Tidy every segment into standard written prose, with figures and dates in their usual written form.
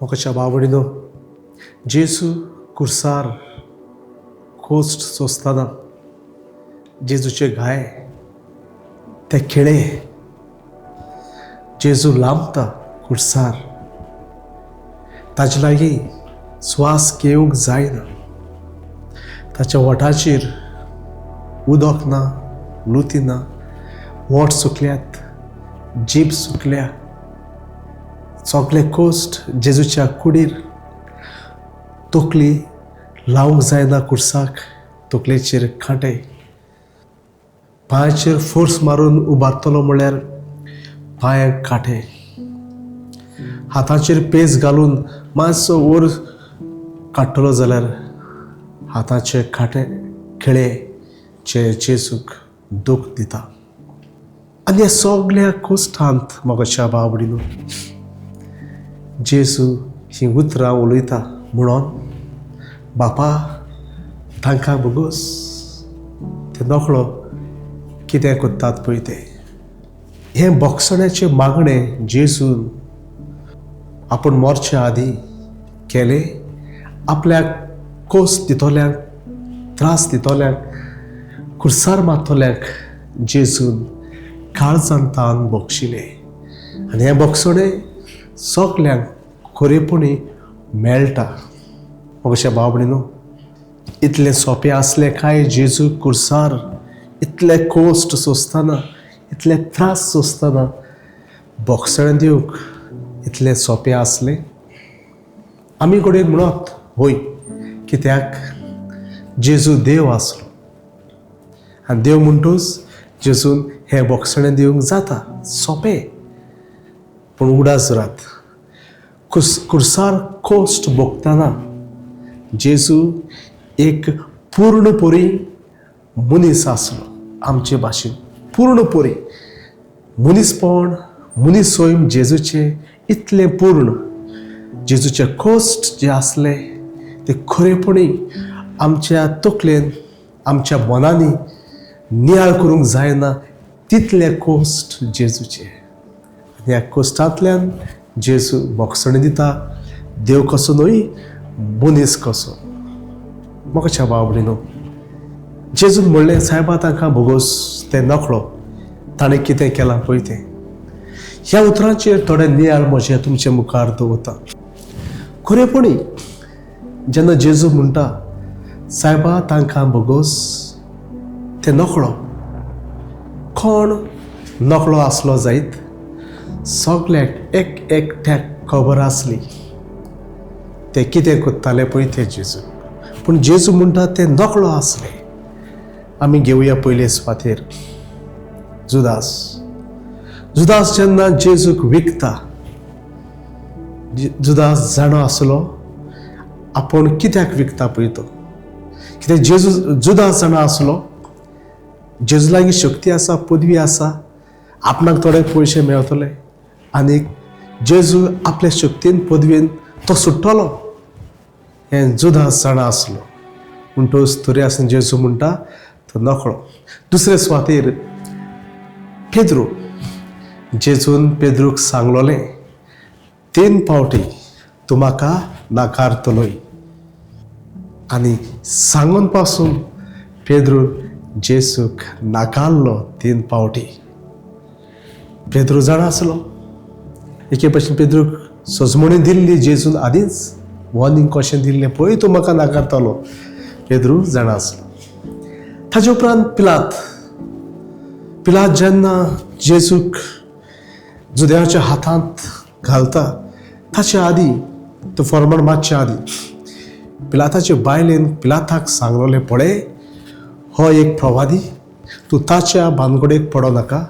मोगाच्या बावडीनो जेजू कुर्सार कोस्ट सोंसतना जेजूचे घाय ते खिळे जेजू लांबता कुर्सार ताजे लागीं स्वास घेवंक जायना. ताच्या ओठाचेर उदक ना, लुती ना, ओठ सुकल्यात, जीब सुकल्या. सगळे कोस्ट जेजूच्या कुडीर तोकली लावंक जायना कुर्साक, तोकलेचेर कांटे. पांयाचेर फोर्स मारून उबारतलो म्हळ्यार पांयांक कांटे. हाताचेर पेज घालून मातसो वयर काडटलो जाल्यार हाताचे कांटे खिळे जे जेजूक दूख दिता. आनी ह्या सगळ्या कोश्टांत मोगाच्या बावडीनो जेजू ही उतरां उलयता म्हणून बापा तांकां बोगोस ते नकळो कितें कोत्तात पळय ते. हें बोगसण्याचे मागणें जेजून आपूण मरच्या आदीं केलें. आपल्याक कोस दितोल्यांक, त्रास दितोल्यांक, कुर्सार मारतोल्यांक जेजून काळजान तान बोगशिलें. आनी हें बोगसणें सगल्यांक खरेपणी मेळटा. मोगाच्या बावडीनो इतलें सोंपें आसलें काय जेजू कुर्सार इतले कोस्ट सोंसतना, इतले त्रास सोंसतना बोगसणें दिवंक इतलें सोंपें आसलें? आमी घडये म्हणत होय, कित्याक जेजू देव आसलो आनी देव म्हणटूच जेजून हें बोगसणें दिवंक जाता, सोंपें. पूण उडासुरात कुर्सार कोस्ट भोगतना जेजू एक पूर्णपोरी मनीस आसलो. आमचे भाशेन पूर्णपोरी मनीसपण, मनीसोयम जेजूचे इतलें पूर्ण. जेजूचे कोस्ट जे आसले ते खरेपणी आमच्या तकलेन, आमच्या मनांनी नियाळ करूंक जायना तितले कोस्ट जेजूचे. ह्या कोस्टांतल्यान जेजू बोगसणें दिता. देव कसो न्हय, मनीस कसो. मोगाच्या बावडीनो जेजून म्हणलें सायबा तांकां बोगोस तें नकळो ताणें कितें केलां पळय तें. ह्या उतरांचेर थोडे नियाळ म्हजे तुमचे मुखार दवरता. खरेपणी जेन्ना जेजू म्हणटा सायबा तांकां बोगोस तें नकळो, कोण नकळो आसलो जायत सगल्याक एक एकट्याक खबर आसली ते कितें कोत्ताले पळय ते जेजू. पूण जेजू म्हणटा ते नकळो आसले. आमी घेवया पयले सुवातेर जुदास. जुदास जेन्ना जेजूक विकता, जुदास जाणो आसलो आपूण कित्याक विकता पळय तो. कित्याक जेजू जुदास जाणो आसलो, जेजू लागीं शक्ती आसा, पदवी आसा, आपणाक थोडे पयशे मेळटले आनीक जेजू आपल्या शक्तीन पदवेन तो सुट्टलो. हें जुदास जाणा आसलो म्हणटूच तरी आसून जेजू म्हणटा तो नकळो. दुसरे सुवातेर पेद्रू. जेजून पेद्रूक सांगलोलें 3 फावटी तूं म्हाका नाकारतलोय. आनी सांगून पासून पेद्रू जेजूक नाकारलो 3 फावटी. पेद्रू जाणा आसलो. एके भाशेन पेद्रूक सजमणी दिल्ली जेजून आदींच वॉर्निंग कशें दिल्लें पळय तूं म्हाका नाकारतलो. पेद्रू जाणा आसलो. ताजे उपरांत पिलात जेन्ना जेजूक जुद्याच्या हातांत घालता ताच्या आदीं, तो फॉर्माट मातच्या आदीं पिलाताचे बायलेन पिलाताक सांगलोलें पळय हो एक प्रवादी, तूं ताच्या भानगडीक पडो नाका,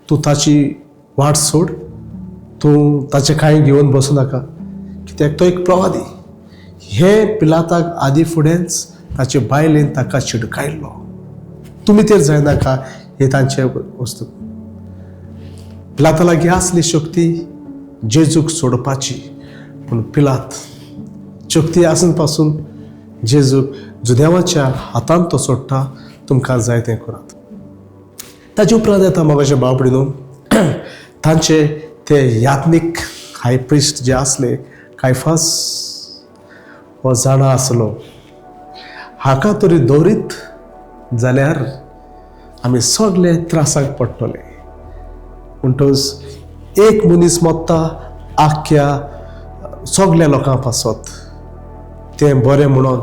तूं ताची वाट सोड, तूं ताचें कांय घेवन बसूं नाका कित्याक तो एक प्रवादी. हें पिलाताक आदीं फुडेंच ताचे बायलेन ताका शिडकायल्लो. तुमी तर जायनाका हे तांचे वस्तू. पिलाता लागीं आसली शक्ती जेजूक सोडपाची, पूण पिलात शक्ती आसून पासून जेजूक जुदेवाच्या हातांत तो सोडटा. तुमकां जाय तें करात. ताजे उपरांत येता मोगाच्या बावडीनो तांचे ते यात्नीक हाय प्रिस्ट जे आसले कायफास हो जाणा आसलो, हाका तरी दवरीत जाल्यार आमी सगळे त्रासाक पडटले. म्हणटच एक मनीस मरता आख्या सगळ्या लोकां पासत. तें बरें म्हणून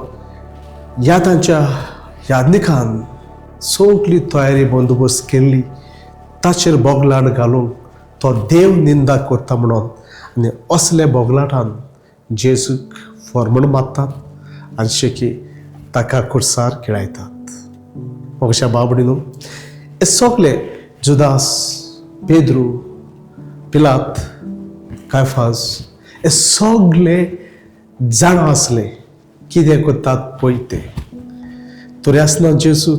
ह्या तांच्या यादनिकान सगळी तयारी बंदोबस्त केल्ली, ताचेर बोगलाट घालूंक तो देव निंदा करता म्हणून. आनी असले बोगलाटान जेजूक फॉर्मण मारतात आनी शेकी ताका कुर्सार खिळायतात. मोगशा बाबडीनो, हे सगळे जुदास, पेद्रू, पिलात, कायफास हे सगळे जाण आसले कितें करतात पळय ते. तरी आसतना जेजू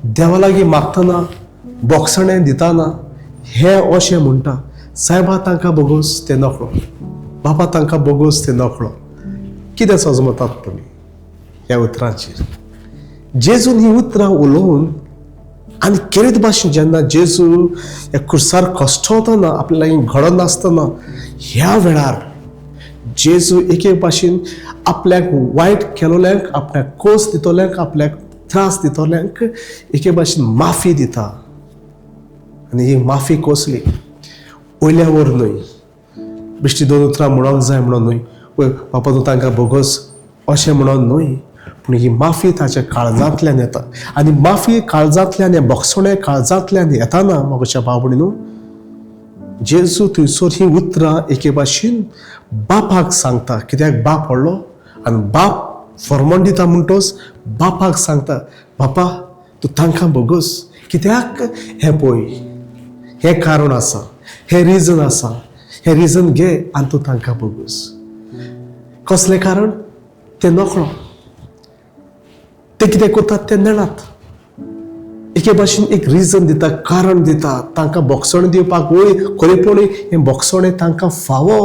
देवा लागीं मागतना, बोगसणें दितना हे अशें म्हणटा, सायबा तांकां बोगूस ते नकळो, बापा तांकां बोगूस ते नकळो. कितें सजमतात तुमी ह्या उतरांचेर? जेजून ही उतरां उलोवन आनी केरीत भाशेन जेन्ना जेजू ह्या कुर्सार कश्टवतना, आपल्या लागीं घडोन नासतना, ह्या वेळार जेजू एक एक भाशेन आपल्याक वायट केलोल्यांक, आपल्याक कोस दितोल्यांक, आपल्याक त्रास दितोल्यांक एक एक भाशेन माफी दिता. आनी ही माफी कसली? वयल्या वर न्हय, बेश्टी दोन उतरां म्हणोंक जाय म्हणून न्हय, पळय बापा तूं तांकां बोगोस अशें म्हणून न्हय, पूण ही माफी ताच्या काळजांतल्यान येता. आनी माफी काळजांतल्यान, हें बोगसणें काळजांतल्यान येताना मोगच्या भाव भयणीनो, जेजू थंयसर ही उतरां एके भाशेन बापाक सांगता. कित्याक बाप व्हडलो आनी बाप फर्मण दिता म्हणटोच बापाक सांगता, बापा तूं तांकां बोगोस. कित्याक हें पळय, हें कारण आसा, हें रिजन आसा, हें रिजन घे आनी तूं तांकां बोगोस. कसलें कारण तें नकळो, ते कितें करतात तें नेणात. एके भाशेन एक रिजन दिता, कारण दिता, तांकां बोगसणें दिवपाक वय खरेपणी हें बोगसणें तांकां फावो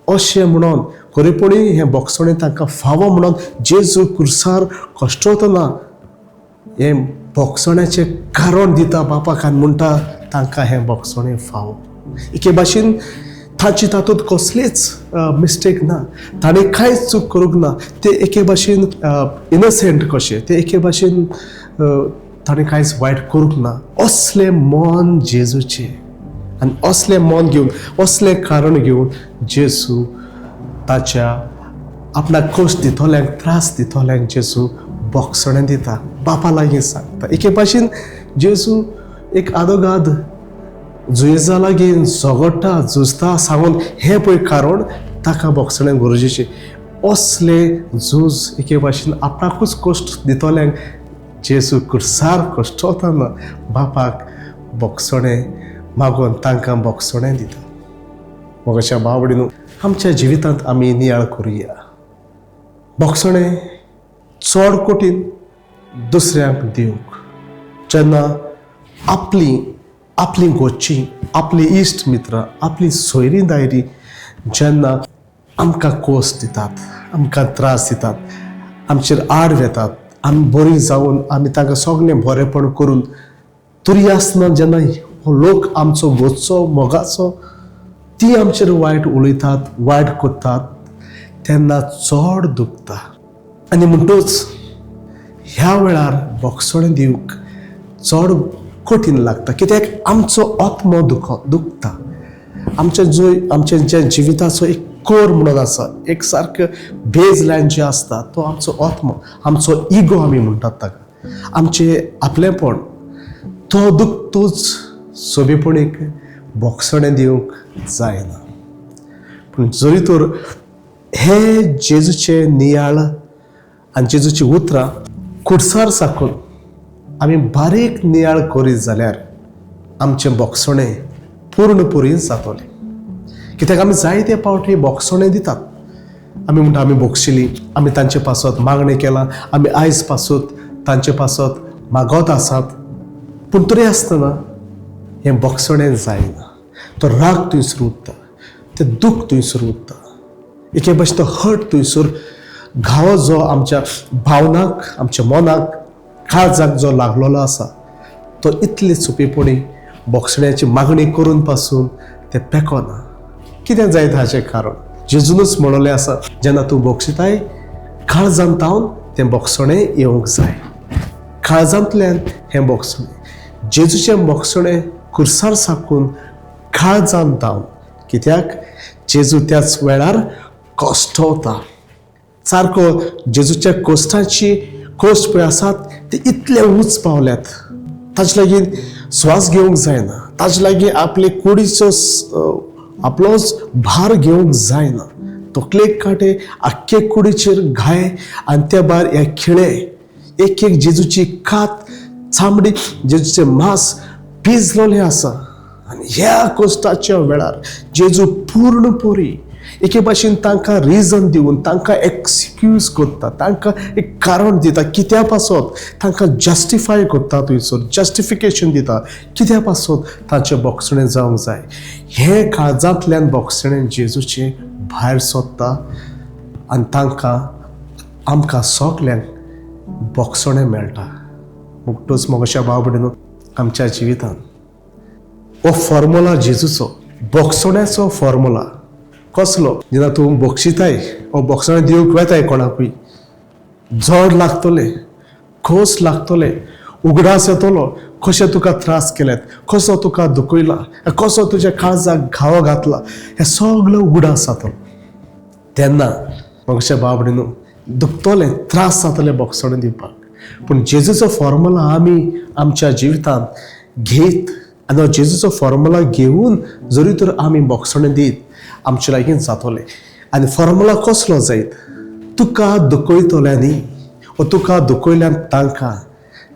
अशें म्हणून, खरेपणी हें बोगसणें तांकां फावो म्हणून जेजू कुर्सार कश्टवतना हें बोगसण्याचें कारण दिता बापाक आनी म्हणटा तांकां हें बोगसणें फावो. एके भाशेन ताची तातूंत कसलीच मिस्टेक ना, ताणें कांयच चूक करूंक ना. ते एके भाशेन इनोसेंट कशें, ते एके भाशेन ताणें कांयच वायट करूंक ना. असलें मन जेजूचें आनी असलें मन घेवन, असलें कारण घेवन जेजू ताच्या आपणाक कश्ट दितोल्यांक, त्रास दितोल्यांक जेजू बोगसणें दिता, बापा लागीं सांगता. एके भाशेन जेजू एक आदोगाद जुयेजा लागीं झगडटा, झुजता, सांगून हें पळय कारण ताका बोगसणें गरजेचें. असलें झूज एके भाशेन आपणाकूच कश्ट दितोल्यांक जेजू कुर्सार कश्टवतना बापाक बोगसणें मागून तांकां बोगसणें दिता. मोगच्या बावडीनो, आमच्या जिवितांत आमी नियाळ करुया. बोगसणें चड कठीण दुसऱ्यांक दिवंक. जेन्ना आपली गोची, आपली इश्ट मित्रां, आपली सोयरी दायरी जेन्ना आमकां कोस दितात, आमकां त्रास दितात, आमचेर आड वेतात, आमी बरीं जावन आमी तांकां सगळें बरेंपण करून तरी आसतना जेन्ना हो लोक आमचो घरचो मोगाचो ती आमचेर वायट उलयतात, वायट करतात, तेन्ना चड दुखता. आनी म्हणटूच ह्या वेळार बोगसणें दिवंक चड कठीण लागता. कित्याक आमचो आत्मो दुखता. आमच्या ज्या जिविताचो एक कोर म्हणून आसा, एक सारको बेज लायन जे आसता, तो आमचो आत्मो, आमचो इगो आमी म्हणटात ताका, आमचें आपलेंपण, तो दुखतोच सोबेपणीक बोगसणें दिवंक जायना. पूण जरी तर हे जेजूचे नियाळ आनी जेजूची उतरां कुडसार साकून आमी बारीक नियाळ करीत जाल्यार आमचें बोगसणें पूर्णपुरीन जातलें. कित्याक आमी जायते पावटी बोगसणें दितात. आमी म्हणटा आमी बोगशिलीं, आमी तांचे पासत मागणें केलां, आमी आयज पासून तांचे पासत मागत आसात. पूण तरी आसतना हें बोगसणें जायना. तो राग थंयसर उरता, तें दूख थंयसर उरता, एके भाशेन तो हर्ट थंयसर, घावो जो आमच्या भावनाक, आमच्या मनाक, काळजाक जो लागलेलो आसा, तो इतले सोंपेपणी बोगसण्याची मागणी करून पासून तें पेकोना. कितें जायत हाचें कारण? जेजूनच म्हणलें आसा, जेन्ना तूं बोगशिताय काळजांत तावन तें बोगसणें येवंक जाय. काळजांतल्यान हें बोगसणें, जेजूचें बोगसणें कुर्सार साकून काळजांत तावन. कित्याक जेजू त्याच वेळार कोश्टवता. सारको जेजूच्या कोश्टाची कोश्ट पळय आसात ते इतले उंच पावल्यात, ताचे लागीं स्वास घेवंक जायना, ताचे लागीं आपले कुडीचो आपलोच भार घेवंक जायना. तकलेक काटे आख्खे कुडीचेर घाय आनी त्या भायर हे खिळे, एक एक जेजूची कात, चामडी, जेजूचें मांस पिजलोलें आसा. आनी ह्या कोश्टाच्या वेळार जेजू पूर्णपरी एके भाशेन तांकां रिजन दिवन, तांकां एक्सक्यूज करता, तांकां एक कारण दिता कित्या पासत तांकां जस्टिफाय करता, थंयसर जस्टिफिकेशन दिता कित्या पासत तांचें बोगसणें जावंक जाय. हें काळजांतल्यान बोगसणें जेजूचें भायर सरता आनी तांकां आमकां सगल्यांक बोगसणें मेळटा. मुक्तूच मोगाच्या भाव भयणीनो, आमच्या जिवितांत हो फॉर्मुला जेजूचो, बोगसण्याचो फॉर्मुला कसलो? जेन्ना तूं बोगशिताय, हो बोगसणें दिवंक वेताय कोणाकूय, जड लागतलें, खोस लागतलें, उगडास येतलो, कशे तुका त्रास केल्यात, कसो तुका दुखयला, कसो तुज्या काळजाक घावो घातला, हें सगळें उगडास जातलो. तेन्ना मोगाच्या भाव भयणीनो, दुखतलें, त्रास जातले बोगसणें दिवपाक. पूण जेजूचो फॉर्मुला आमी आमच्या जिवितांत घेयत आनी हो जेजूचो फॉर्मुला घेवन जरी तर आमी बोगसणें दीत, आमचे लागीं जातलें. आनी फॉर्मुला कसलो जायत? तुका दुखयतल्यांनी वा तुका दुखयल्यान तांकां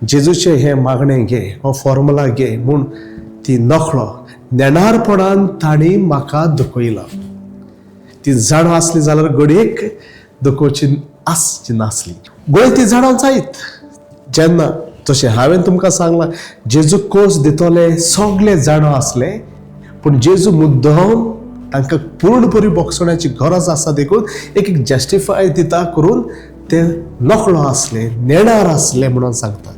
जेजूचें हें मागणें घे, हो फॉर्मुला घे म्हूण ती नकळो नेणारपणान तांणी म्हाका दुखयला. ती जाणो आसली जाल्यार घडयेक दुखोवची आसची नासली. गोंय ती जाणो जायत. जेन्ना जशें हांवें तुमकां सांगलां, जेजू कोस दितले सगळे जाणो आसले, पूण जेजू मुद्दम तांकां पूर्णपरी बोगसण्याची गरज आसा देखून एक जस्टिफाय दिता करून ते नकळो आसले, नेणार आसले म्हणून सांगता.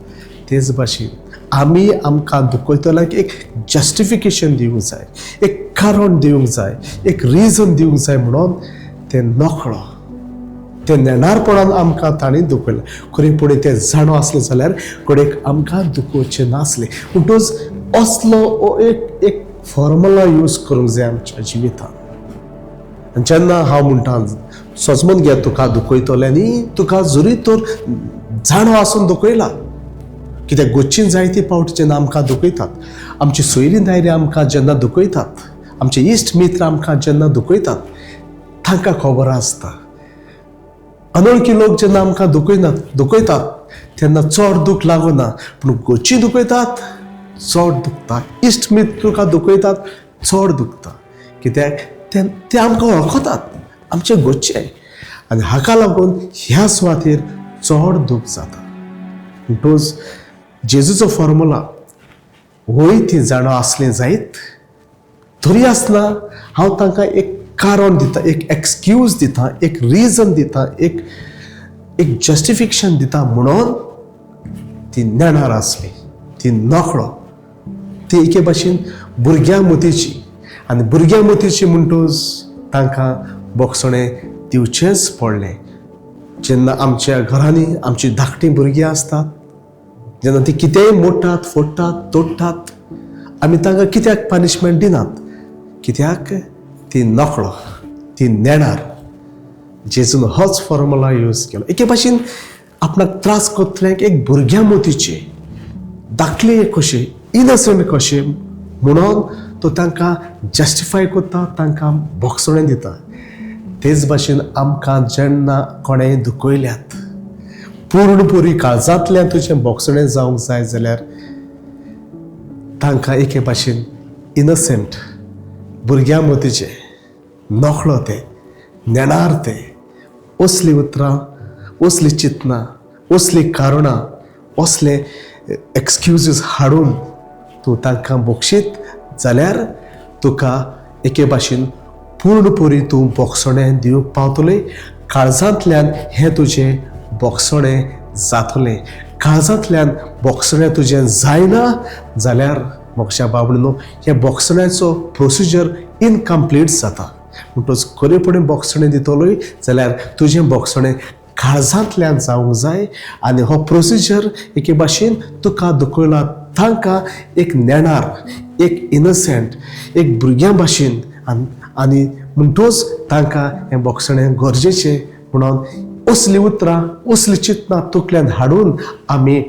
तेच भाशेन आमी आमकां दुखयतल्यांक एक जस्टिफिकेशन दिवंक जाय, एक कारण दिवंक जाय, एक रिजन दिवंक जाय म्हणून ते नकळो, ते नेणारपणान आमकां तांणी दुखयलें. खरेपणी ते जाणो आसले जाल्यार कडेक आमकां दुखोवचें नासलें. म्हणटूच असलो एक फॉर्मुला यूज करूंक जाय आमच्या जिवितांत. जेन्ना हांव म्हणटा सजमून घे, तुका दुखयतल्यांनी तुका जरी तर जाणो आसून दुखयला, कित्याक गोच्ची जायती पावटी जेन्ना आमकां दुखयतात, आमची सोयरी दायरी आमकां जेन्ना दुखयतात, आमचे इश्ट मित्र आमकां जेन्ना दुखयतात, तांकां खबर आसता. अनवळखी लोक जेन्ना आमकां दुखयतात तेन्ना चड दूख लागना, पूण गोच्ची दुखयतात चड दुखता. इश्ट मित्र तुका दुखयतात चड दुखता, कित्याक ते आमकां वळखतात, आमचे गोच्चे. आनी हाका लागून ह्या सुवातेर चड दूख जाता. म्हणटूच जेजूचो फॉर्मुला वय ती जाणो आसलें जायत, तरी आसना हांव तांकां एक कारण दिता, एक एक्सक्यूज दिता, एक रिजन दिता, एक जस्टिफिकेशन दिता म्हणून ती नेणार आसली, ती नकळो, ती एके भाशेन भुरग्या मतीची. आनी भुरग्या मतीची म्हणटूच तांकां बोगसणें दिवचेंच पडलें. जेन्ना आमच्या घरांनी आमची धाकटीं भुरगीं आसतात, जेन्ना ती कितेंय मोडटात, फोडटात, तोडटात, आमी तांकां कित्याक पनिशमेंट दिनात? कित्याक ती नकळो, ती नेणार. जेजून होच फॉर्मुला यूज केलो. एके भाशेन आपणाक त्रास करतल्यांक एक भुरग्या मतीचे, धाकले कशे, इनोसंट कशे म्हणून तो तांकां जस्टिफाय करता, तांकां बोगसणें दिता. तेच भाशेन आमकां जेन्ना कोणेंय दुखयल्यात, पूर्णपरी काळजांतल्यान तुजें बोगसणें जावंक जाय जाल्यार तांकां एके भाशेन इनोसंट, भुरग्या मतीचे, नकळो ते, नेणार ते, असली उतरां, असली चिंतनां, असली कारणां, असले एक्सक्यूजीस हाडून तूं तांकां बोगशीत जाल्यार तुका एके भाशेन पूर्णपरी तूं बोगसणें दिवंक पावतलें. काळजांतल्यान हें तुजें बोगसणें जातलें. काळजांतल्यान बोगसणें तुजें जायना जाल्यार मोगच्या बाबडीनो हें बोगसण्याचो प्रोसिजर इनकम्प्लीट जाता. म्हणटच खरेपणीं बोगसणें दितलोय जाल्यार तुजें बोगसणें काळजांतल्यान जावंक जाय आनी हो प्रोसिजर एके भाशेन तुका दुखयला तांकां एक नेणार एक इनसेंट एक भुरग्यां भाशेन आनी म्हणटच तांकां हें बोगसणें गरजेचें म्हणून असलीं उतरां असलीं चिंतनां तकल्यान हाडून आमी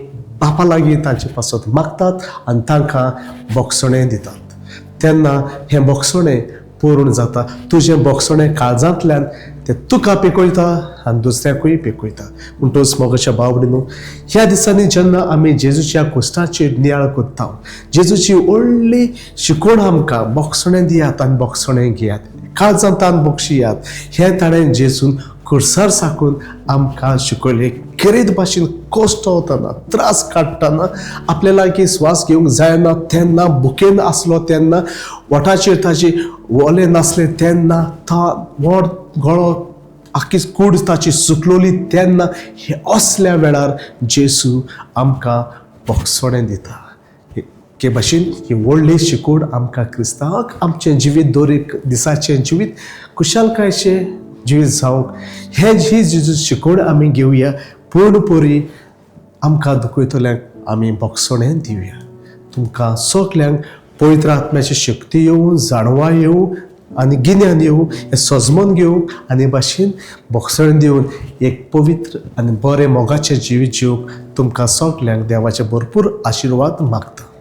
बापा लागीं तांचे पासत मागतात आनी तांकां बोगसणें दितात तेन्ना हें बोगसणें पूर्ण जाता तुजें बोगसणें काळजांतल्यान तें तुका पिकयता आनी दुसऱ्याकूय पिकयता म्हणटच मोगाच्या भाव भयणीनो ह्या दिसांनी जेन्ना आमी जेजूच्या कुस्टाचेर नियाळ कोत्ता जेजूची व्हडली शिकवण आमकां बोगसणें दियात आनी बोगसणें घेयात काळजांतान बोगशियात हें ताणें जेजून खुर्सार साकून आमकां शिकयलें खरेच भाशेन कश्ट वतना त्रास काडटना आपल्या लागीं स्वास घेवंक जायना तेन्ना भुकेन आसलो तेन्ना ओठाचेर ताचे ओलें नासलें तेन्ना व्हड गळो आख्खी कूड ताची सुकलोली तेन्ना हे असल्या वेळार जेजू आमकां बोगसणें दिता के भाशेन ही व्हडली शिकवण आमकां क्रिस्तांवाक आमचें जिवीत दर एक दिसाचें जिवीत खुशालकायेचें जिवीत जावंक ही जेजू शिकवण आमी घेवया पूर्णपरी आमकां दुखयतल्यांक आमी बोगसणें दिवया तुमकां सगल्यांक पवित्र आत्म्याची शक्ती येवं जाणवा येवं आनी गिन्यान येवं हें सजमोन घेवंक आनी भाशेन बोगसणें दिवन एक पवित्र आनी बरें मोगाचें जिवीत जिवंक तुमकां सगल्यांक देवाचे भरपूर आशिर्वाद मागता.